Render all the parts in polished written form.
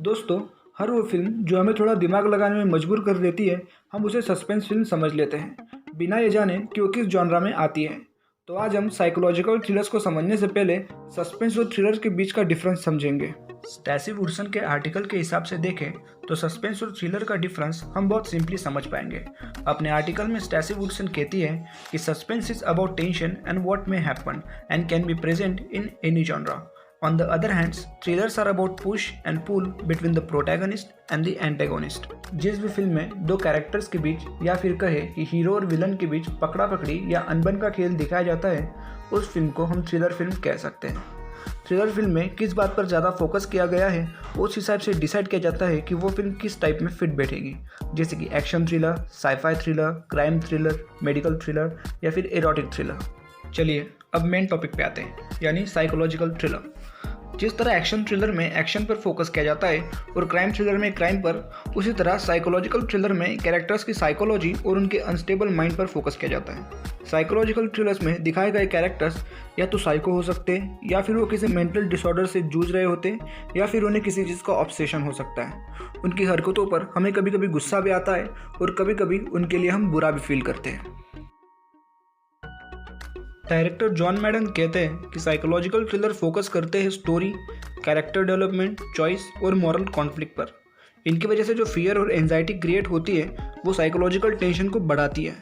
दोस्तों, हर वो फिल्म जो हमें थोड़ा दिमाग लगाने में मजबूर कर देती है, हम उसे सस्पेंस फिल्म समझ लेते हैं, बिना ये जाने कि वो किस जॉनरा में आती है। तो आज हम साइकोलॉजिकल थ्रिलर्स को समझने से पहले सस्पेंस और थ्रिलर के बीच का डिफरेंस समझेंगे। स्टैसी वुडसन के आर्टिकल के हिसाब से देखें तो सस्पेंस और थ्रिलर का डिफरेंस हम बहुत सिंपली समझ पाएंगे। अपने आर्टिकल में स्टैसी वुडसन कहती है कि suspense is about tension and what may happen and can be present in any genre. On the other hand, thrillers are about push and pull between the protagonist and the antagonist. जिस भी film में दो characters के बीच या फिर कहे कि hero और विलन के बीच पकड़ा पकड़ी या अनबन का खेल दिखाया जाता है, उस फिल्म को हम थ्रिलर फिल्म कह सकते हैं। थ्रिलर फिल्म में किस बात पर ज़्यादा फोकस किया गया है, उस हिसाब से डिसाइड किया जाता है कि वो फिल्म किस टाइप में फिट बैठेगी, जैसे कि action thriller, sci-fi thriller, crime thriller, medical thriller या फिर एरोटिक थ्रिलर। चलिए अब मेन टॉपिक पे आते हैं, यानी साइकोलॉजिकल थ्रिलर। जिस तरह एक्शन थ्रिलर में एक्शन पर फोकस किया जाता है और क्राइम थ्रिलर में क्राइम पर, उसी तरह साइकोलॉजिकल थ्रिलर में कैरेक्टर्स की साइकोलॉजी और उनके अनस्टेबल माइंड पर फोकस किया जाता है। साइकोलॉजिकल थ्रिलर्स में दिखाए गए कैरेक्टर्स या तो साइको हो सकते हैं, या फिर वो किसी मेंटल डिसऑर्डर से जूझ रहे होते हैं, या फिर उन्हें किसी चीज़ का ऑब्सेशन हो सकता है। उनकी हरकतों पर हमें कभी कभी गुस्सा भी आता है और कभी कभी उनके लिए हम बुरा भी फील करते हैं। डायरेक्टर जॉन मैडन कहते हैं कि साइकोलॉजिकल थ्रिलर फोकस करते हैं स्टोरी, कैरेक्टर डेवलपमेंट, चॉइस और मॉरल कॉन्फ्लिक्ट पर। इनकी वजह से जो फियर और एंजाइटी क्रिएट होती है, वो साइकोलॉजिकल टेंशन को बढ़ाती है।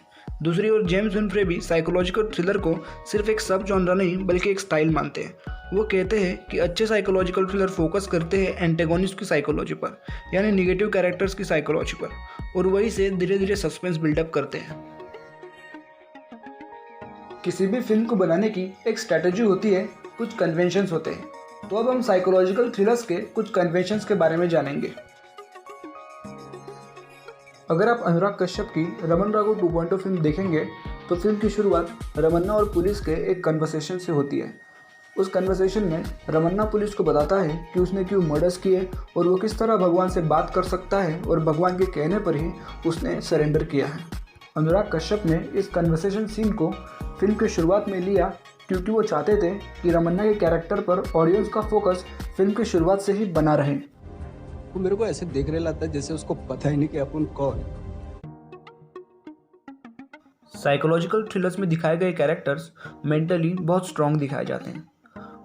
दूसरी ओर जेम्स विनफ्रे भी साइकोलॉजिकल थ्रिलर को सिर्फ एक सब जॉनरा नहीं बल्कि एक स्टाइल मानते हैं। वो कहते हैं कि अच्छे साइकोलॉजिकल थ्रिलर फोकस करते हैं एंटेगोनिस्ट की साइकोलॉजी पर, यानी निगेटिव कैरेक्टर्स की साइकोलॉजी पर, और वही से धीरे धीरे सस्पेंस बिल्डअप करते हैं। किसी भी फिल्म को बनाने की एक स्ट्रैटेजी होती है, कुछ कन्वेंशंस होते हैं। तो अब हम साइकोलॉजिकल थ्रिलर्स के कुछ कन्वेंशंस के बारे में जानेंगे। अगर आप अनुराग कश्यप की रमन राघव 2.0 फिल्म देखेंगे तो फिल्म की शुरुआत रमन्ना और पुलिस के एक कन्वर्सेशन से होती है। उस कन्वर्सेशन में रमन्ना पुलिस को बताता है कि उसने क्यों मर्डर्स किए और वो किस तरह भगवान से बात कर सकता है, और भगवान के कहने पर ही उसने सरेंडर किया है। अनुराग कश्यप ने इस कन्वर्सेशन सीन को फिल्म की शुरुआत में लिया क्योंकि वो चाहते थे कि रमन्ना के कैरेक्टर पर ऑडियंस का फोकस फिल्म की शुरुआत से ही बना रहे। वो मेरे को ऐसे देख रहे लगता है जैसे उसको पता ही नहीं कि अपन कौन। साइकोलॉजिकल थ्रिलर्स में दिखाए गए कैरेक्टर्स मेंटली बहुत स्ट्रांग दिखाए जाते हैं।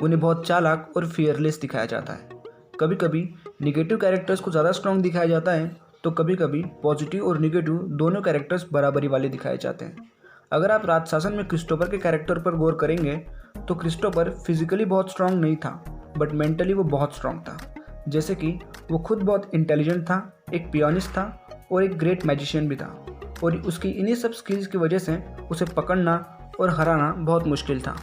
उन्हें बहुत चालाक और फियरलेस दिखाया जाता है। कभी कभी निगेटिव कैरेक्टर्स को ज़्यादा स्ट्रांग दिखाया जाता है, तो कभी कभी पॉजिटिव और निगेटिव दोनों कैरेक्टर्स बराबरी वाले दिखाए जाते हैं। अगर आप राजशासन में क्रिस्टोफर के कैरेक्टर पर गौर करेंगे तो क्रिस्टोफर फिजिकली बहुत स्ट्रांग नहीं था, बट मेंटली वो बहुत स्ट्रांग था। जैसे कि वो खुद बहुत इंटेलिजेंट था, एक पियानिस्ट था और एक ग्रेट मैजिशियन भी था, और उसकी इन्हीं सब स्किल्स की वजह से उसे पकड़ना और हराना बहुत मुश्किल था।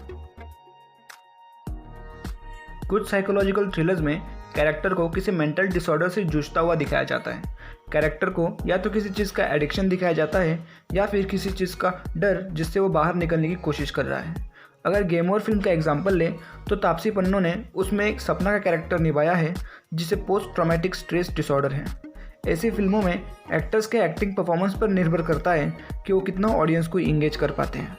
कुछ साइकोलॉजिकल थ्रिलर्स में कैरेक्टर को किसी मेंटल डिसऑर्डर से जूझता हुआ दिखाया जाता है। कैरेक्टर को या तो किसी चीज़ का एडिक्शन दिखाया जाता है या फिर किसी चीज़ का डर जिससे वो बाहर निकलने की कोशिश कर रहा है। अगर गेम और फिल्म का एग्जाम्पल लें तो तापसी पन्नू ने उसमें एक सपना का कैरेक्टर निभाया है जिसे पोस्ट ट्रॉमेटिक स्ट्रेस डिसऑर्डर है। ऐसी फिल्मों में एक्टर्स के एक्टिंग परफॉर्मेंस पर निर्भर करता है कि वो कितना ऑडियंस को इंगेज कर पाते हैं।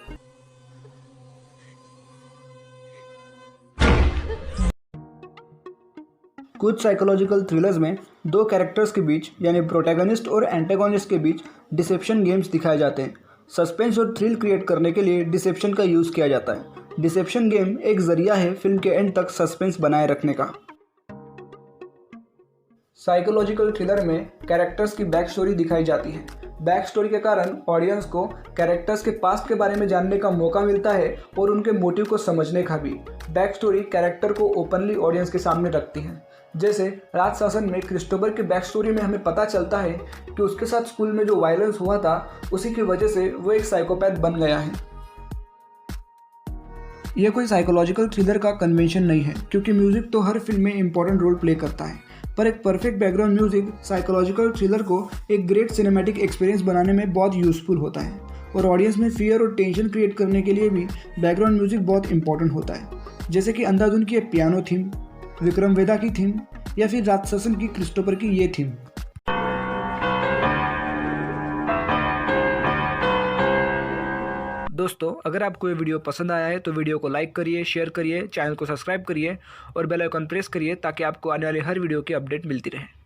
कुछ साइकोलॉजिकल थ्रिलर्स में दो कैरेक्टर्स के बीच, यानी प्रोटैगनिस्ट और एंटागोनिस्ट के बीच डिसेप्शन गेम्स दिखाए जाते हैं। सस्पेंस और थ्रिल क्रिएट करने के लिए डिसेप्शन का यूज़ किया जाता है। डिसेप्शन गेम एक जरिया है फिल्म के एंड तक सस्पेंस बनाए रखने का। साइकोलॉजिकल थ्रिलर में कैरेक्टर्स की बैक स्टोरी दिखाई जाती है। बैक स्टोरी के कारण ऑडियंस को कैरेक्टर्स के पास्ट के बारे में जानने का मौका मिलता है और उनके मोटिव को समझने का भी। बैक स्टोरी कैरेक्टर को ओपनली ऑडियंस के सामने रखती है। जैसे राजशासन में क्रिस्टोफर के बैक स्टोरी में हमें पता चलता है कि उसके साथ स्कूल में जो वायलेंस हुआ था, उसी की वजह से वो एक साइकोपैथ बन गया है। यह कोई साइकोलॉजिकल थ्रिलर का कन्वेंशन नहीं है, क्योंकि म्यूजिक तो हर फिल्म में इंपॉर्टेंट रोल प्ले करता है, पर एक perfect background music psychological thriller को एक ग्रेट सिनेमैटिक एक्सपीरियंस बनाने में बहुत यूजफुल होता है। और ऑडियंस में फियर और टेंशन क्रिएट करने के लिए भी बैकग्राउंड म्यूजिक बहुत इंपॉर्टेंट होता है, जैसे कि अंधाधुन की पियानो थीम, विक्रम वेदा की थीम, या फिर राजशासन की क्रिस्टोफर की ये थीम। दोस्तों, अगर आपको ये वीडियो पसंद आया है तो वीडियो को लाइक करिए, शेयर करिए, चैनल को सब्सक्राइब करिए और बेल आइकन प्रेस करिए ताकि आपको आने वाली हर वीडियो की अपडेट मिलती रहे।